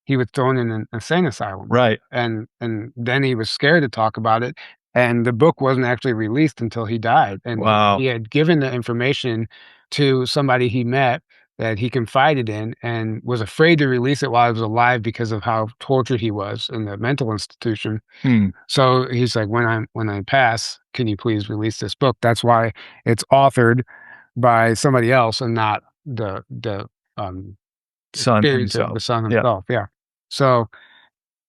he was thrown in an insane asylum. Right. And then he was scared to talk about it, and the book wasn't actually released until he died, and he had given the information to somebody he met that he confided in and was afraid to release it while he was alive because of how tortured he was in the mental institution. So he's like, when I pass, can you please release this book? That's why it's authored by somebody else and not the son himself. The son himself. Yeah. So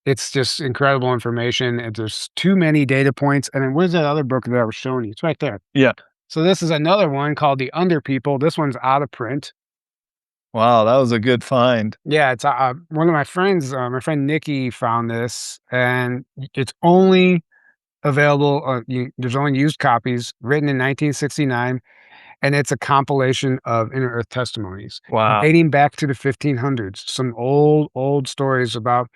it's just incredible information. And there's too many data points. And then where's that other book that I was showing you? It's right there. Yeah. So this is another one called The Under People. This one's out of print. Wow, that was a good find. Yeah, it's one of my friends, my friend Nikki found this, and it's only available. There's only used copies, written in 1969, and it's a compilation of inner Earth testimonies, dating back to the 1500s. Some old stories about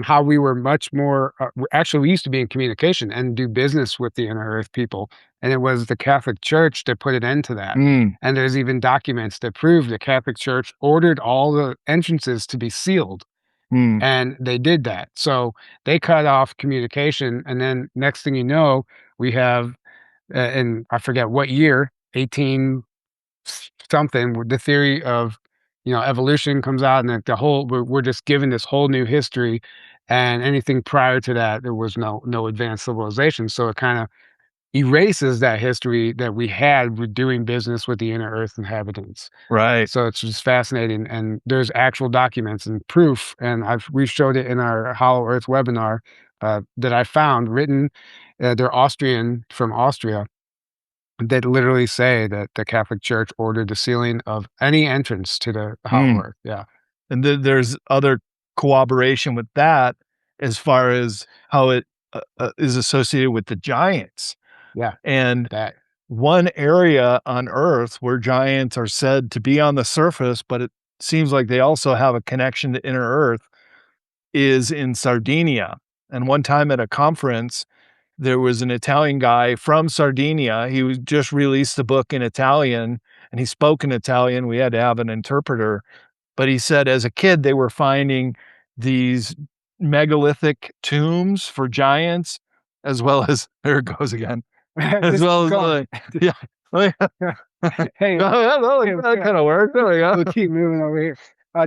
how we were much more. Actually, we used to be in communication and do business with the inner Earth people, and it was the Catholic Church that put an end to that. And there's even documents that prove the Catholic Church ordered all the entrances to be sealed, and they did that. So they cut off communication, and then next thing you know, we have and I forget what year, 18 something, with the theory of, evolution comes out, and that the whole we're just given this whole new history, and anything prior to that, there was no advanced civilization. So it kind of erases that history that we had with doing business with the inner Earth inhabitants. Right. So it's just fascinating, and there's actual documents and proof, and we showed it in our Hollow Earth webinar that I found written. They're Austrian from Austria, that literally say that the Catholic Church ordered the sealing of any entrance to the Hollow Mm. Earth. Yeah, And there's other cooperation with that as far as how it is associated with the giants. yeah, And that. one area on Earth where giants are said to be on the surface, but it seems like they also have a connection to inner Earth, is in Sardinia. And one time at a conference, there was an Italian guy from Sardinia. He was just released a book in Italian and he spoke in Italian. We had to have an interpreter. But he said as a kid, they were finding these megalithic tombs for giants, as well as there it goes again, as Just well keep as going. yeah. Hey, That kind of worked. There we go. we'll keep moving over here.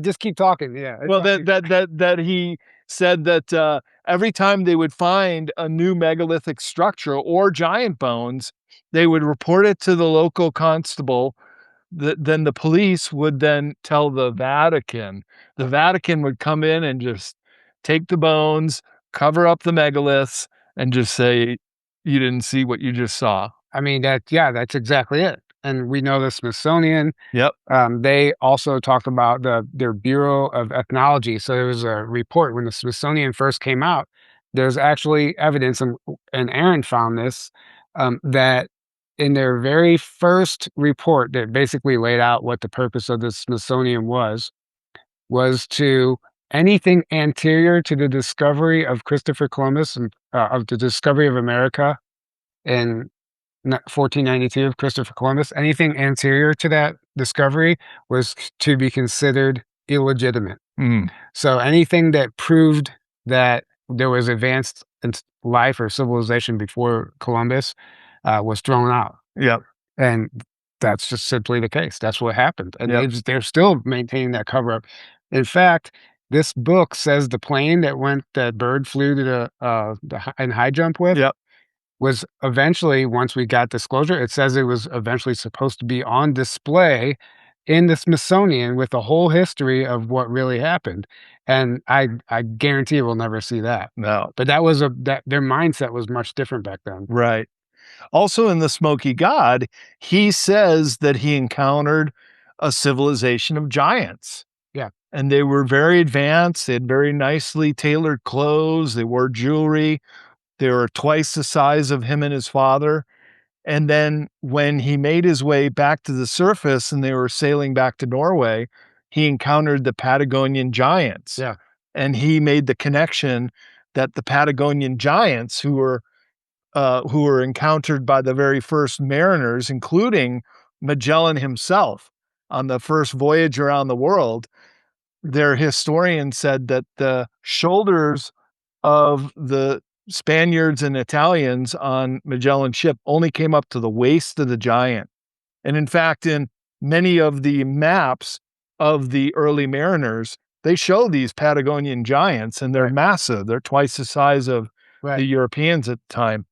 Just keep talking. Yeah, Well, that he said that, every time they would find a new megalithic structure or giant bones, they would report it to the local constable. Then the police would then tell the Vatican. The Vatican would come in and just take the bones, cover up the megaliths, and just say, "You didn't see what you just saw." I mean, yeah, that's exactly it. And we know the Smithsonian. Yep, They also talked about their Bureau of Ethnology. So there was a report when the Smithsonian first came out. There's actually evidence, and Aaron found this, that in their very first report that basically laid out what the purpose of the Smithsonian was to anything anterior to the discovery of Christopher Columbus and of the discovery of America in 1492 of Christopher Columbus, anything anterior to that discovery was to be considered illegitimate. mm, So anything that proved that there was advanced life or civilization before Columbus was thrown out, yep, and that's just simply the case. That's what happened, and yep, they're still maintaining that cover up. In fact, this book says the plane that bird flew to in high jump with yep. was eventually, once we got disclosure, it says it was eventually supposed to be on display in the Smithsonian with the whole history of what really happened, and I guarantee we'll never see that. No, But that their mindset was much different back then. right. Also in the Smoky God, he says that he encountered a civilization of giants. Yeah, And they were very advanced. They had very nicely tailored clothes. They wore jewelry. They were twice the size of him and his father. And then when he made his way back to the surface and they were sailing back to Norway, he encountered the Patagonian giants. yeah, And he made the connection that the Patagonian giants, who were encountered by the very first mariners, including Magellan himself on the first voyage around the world, their historian said that the shoulders of the Spaniards and Italians on Magellan's ship only came up to the waist of the giant. And in fact, in many of the maps of the early mariners, they show these Patagonian giants and they're right, massive. They're twice the size of right. the Europeans at the time.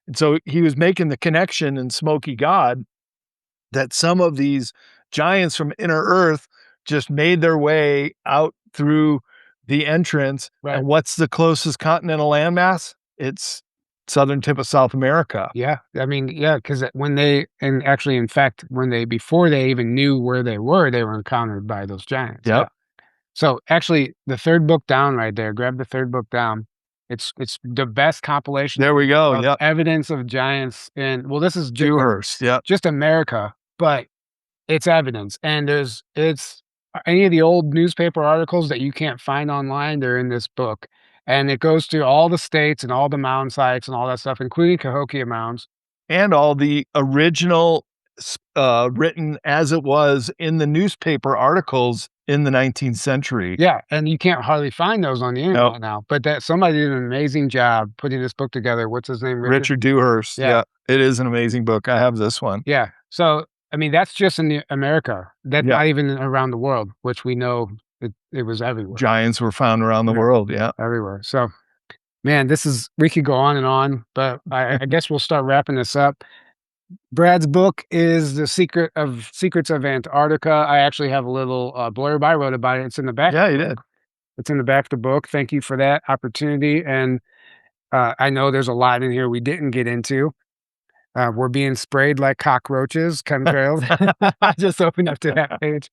And so he was making the connection in Smoky God that some of these giants from inner Earth just made their way out through the entrance. Right. And what's the closest continental landmass? It's southern tip of South America. Yeah, I mean, yeah, because when they and actually, in fact, before they even knew where they were encountered by those giants. Yeah. Yep. So actually, the third book down right there, grab the third book down. It's the best compilation There we go. of Yep. evidence of giants in, well, this is Dewhurst. Yep. just America, but it's evidence, and it's any of the old newspaper articles that you can't find online, they're in this book, and it goes through all the states and all the mound sites and all that stuff, including Cahokia Mounds. And all the original written as it was in the newspaper articles in the 19th century. Yeah, and you can't hardly find those on the Nope. internet now, but that somebody did an amazing job putting this book together. What's his name, Richard? Richard Dewhurst. Yeah, Yeah, it is an amazing book. I have this one. yeah. So, I mean, that's just in the America. That's Yeah, not even around the world, which we know it was everywhere. giants were found around the Yeah, world. Yeah. everywhere. So, man, this is we could go on, but I guess we'll start wrapping this up. Brad's book is The Secrets of Antarctica. I actually have a little, blurb I wrote about it. It's in the back of Yeah, he the did. book. It's in the back of the book. Thank you for that opportunity, and, I know there's a lot in here we didn't get into. We're being sprayed like cockroaches, chemtrails. I just opened up to that page.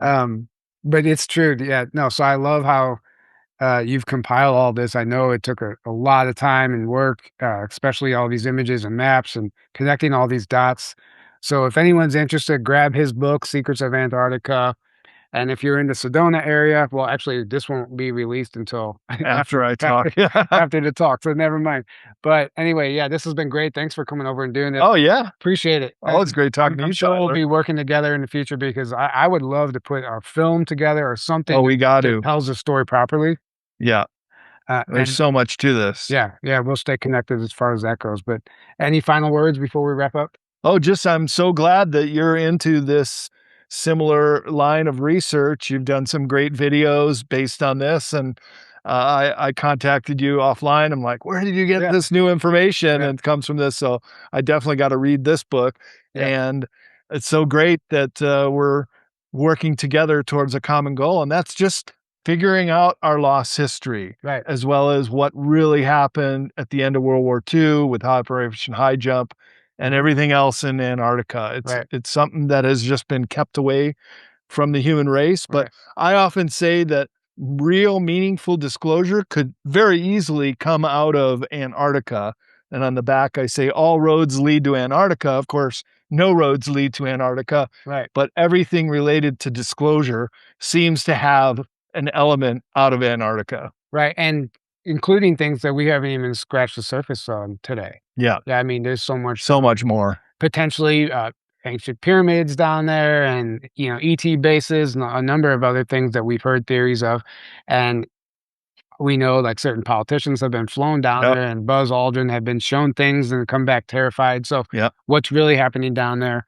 Um, but it's true. Yeah, no, so I love how you've compiled all this. I know it took a lot of time and work, especially all these images and maps and connecting all these dots. So if anyone's interested, grab his book, Secrets of Antarctica. And if you're in the Sedona area, well, actually, this won't be released until After I talk. after after the talk. So never mind. But anyway, yeah, this has been great. Thanks for coming over and doing this. Oh, yeah. Appreciate it. Oh, it's great talking to I'm you, sure we'll Tyler. be working together in the future because I would love to put a film together or something Oh, we got that to. tells the story properly. Yeah. There's And so much to this. yeah, yeah, we'll stay connected as far as that goes. But any final words before we wrap up? Oh, just I'm so glad that you're into this similar line of research. You've done some great videos based on this, and I contacted you offline. I'm like, where did you get Yeah, this new information? yeah, And it comes from this, so I definitely got to read this book. yeah. And it's so great that we're working together towards a common goal, and that's just figuring out our lost history, Right, as well as what really happened at the end of World War II with Operation High Jump and mhm, everything else in Antarctica. right, It's something that has just been kept away from the human race, but right, I often say that real meaningful disclosure could very easily come out of Antarctica. And on the back, I say all roads lead to Antarctica. Of course, no roads lead to Antarctica, right, but everything related to disclosure seems to have an element out of Antarctica. right. And including things that we haven't even scratched the surface on today. Yeah, Yeah, I mean, there's so much so much more. potentially ancient pyramids down there and, ET bases and a number of other things that we've heard theories of. And we know like certain politicians have been flown down Yep, there and Buzz Aldrin have been shown things and come back terrified. So yep. what's really happening down there?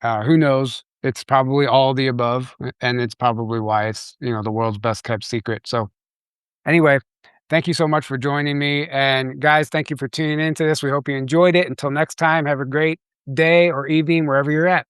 Who knows? It's probably all the above, and it's probably why it's the world's best kept secret. So anyway, thank you so much for joining me, and guys, thank you for tuning into this. We hope you enjoyed it. Until next time, have a great day or evening wherever you're at.